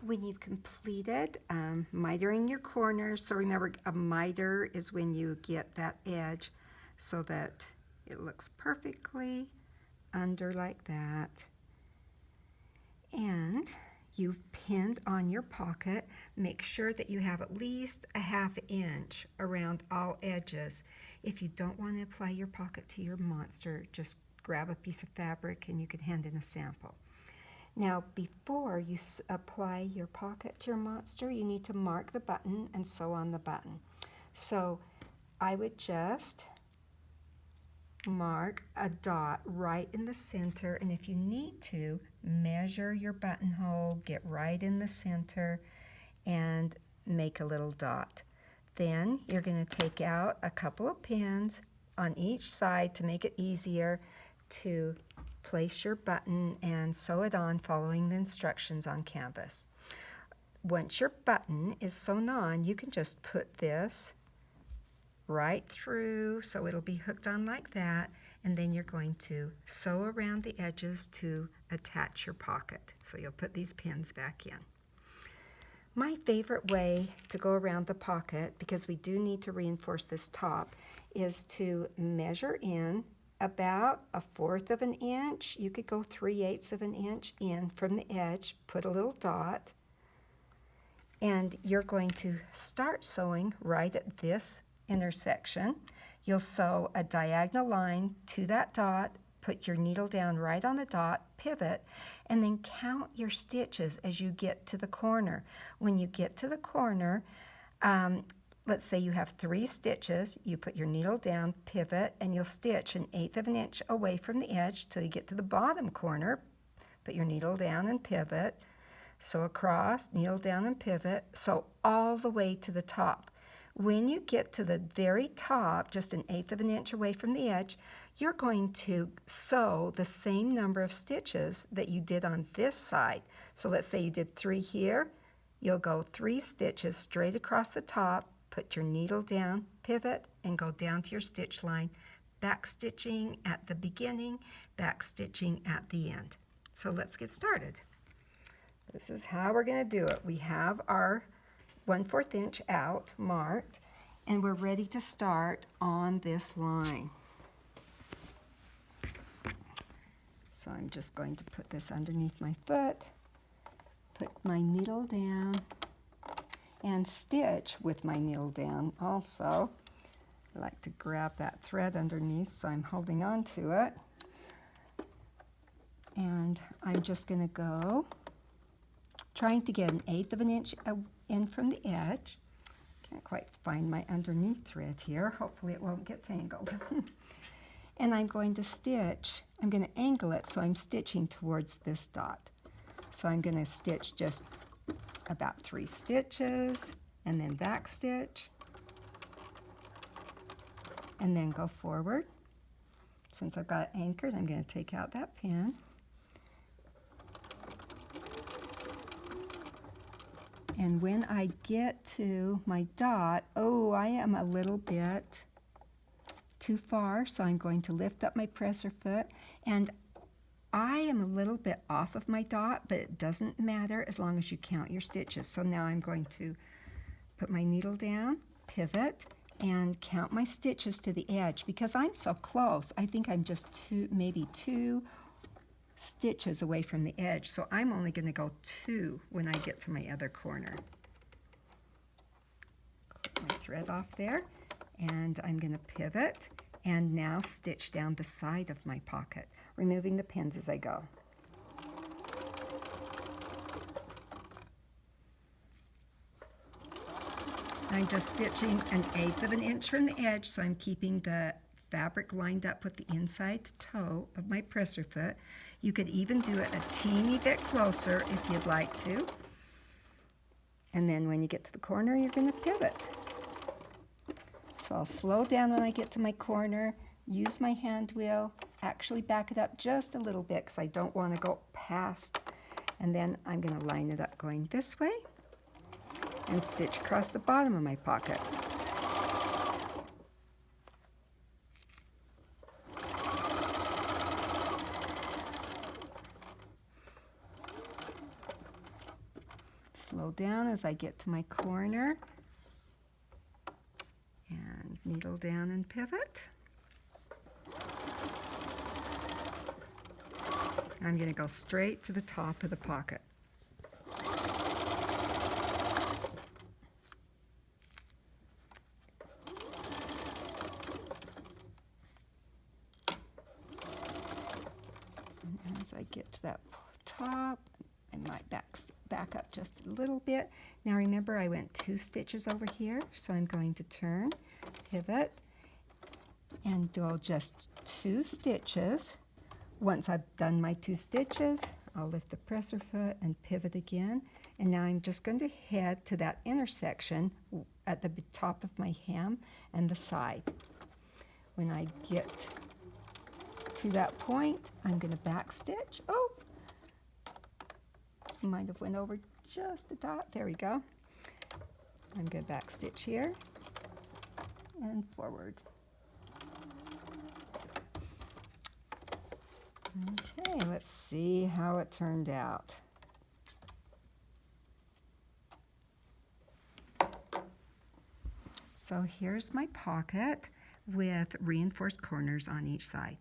when you've completed mitering your corners, so remember a miter is when you get that edge so that it looks perfectly under like that. And you've pinned on your pocket. Make sure that you have at least a 1/2 inch around all edges. If you don't want to apply your pocket to your monster, just grab a piece of fabric and you can hand in a sample. Now, before you apply your pocket to your monster, you need to mark the button and sew on the button. So I would just mark a dot right in the center, and if you need to, measure your buttonhole, get right in the center, and make a little dot. Then you're going to take out a couple of pins on each side to make it easier to place your button and sew it on following the instructions on canvas. Once your button is sewn on, you can just put this right through so it'll be hooked on like that, and then you're going to sew around the edges to attach your pocket. So you'll put these pins back in. My favorite way to go around the pocket, because we do need to reinforce this top, is to measure in about 1/4 of an inch. You could go 3/8 of an inch in from the edge, put a little dot, and you're going to start sewing right at this intersection. You'll sew a diagonal line to that dot, put your needle down right on the dot, pivot, and then count your stitches as you get to the corner. When you get to the corner, let's say you have 3 stitches, you put your needle down, pivot, and you'll stitch 1/8 of an inch away from the edge till you get to the bottom corner. Put your needle down and pivot, sew across, needle down and pivot, sew all the way to the top. When you get to the very top, just 1/8 of an inch away from the edge, you're going to sew the same number of stitches that you did on this side. So let's say you did 3 here, you'll go 3 stitches straight across the top, put your needle down, pivot, and go down to your stitch line, back stitching at the beginning, back stitching at the end. So let's get started. This is how we're going to do it. We have our 1/4 inch out marked, and we're ready to start on this line. So I'm just going to put this underneath my foot, put my needle down, and stitch with my needle down also. I like to grab that thread underneath, so I'm holding on to it. And I'm just going to go trying to get 1/8 of an inch in from the edge. Can't quite find my underneath thread here. Hopefully it won't get tangled. And I'm going to stitch, I'm going to angle it so I'm stitching towards this dot. So I'm going to stitch just about 3 stitches and then back stitch and then go forward. Since I've got it anchored, I'm going to take out that pin. And when I get to my dot, I am a little bit too far, so I'm going to lift up my presser foot, and I am a little bit off of my dot, but it doesn't matter as long as you count your stitches. So now I'm going to put my needle down, pivot, and count my stitches to the edge. Because I'm so close, I think I'm just maybe 2 stitches away from the edge, so I'm only going to go 2 when I get to my other corner. Clip my thread off there, and I'm going to pivot and now stitch down the side of my pocket, removing the pins as I go. I'm just stitching 1/8 of an inch from the edge, so I'm keeping the fabric lined up with the inside toe of my presser foot. You could even do it a teeny bit closer if you'd like to. And then when you get to the corner, you're going to pivot. So I'll slow down when I get to my corner, use my hand wheel, actually back it up just a little bit because I don't want to go past. And then I'm going to line it up going this way and stitch across the bottom of my pocket. slow down as I get to my corner. And needle down and pivot. I'm going to go straight to the top of the pocket. And as I get to that top, I might back up just a little bit. Now remember, I went 2 stitches over here, so I'm going to turn, pivot, and do just 2 stitches. Once I've done my 2 stitches, I'll lift the presser foot and pivot again. And now I'm just going to head to that intersection at the top of my hem and the side. When I get to that point, I'm going to back stitch. Oh, might have went over just a dot. There we go. I'm going to back stitch here and forward. Okay, let's see how it turned out. So here's my pocket with reinforced corners on each side.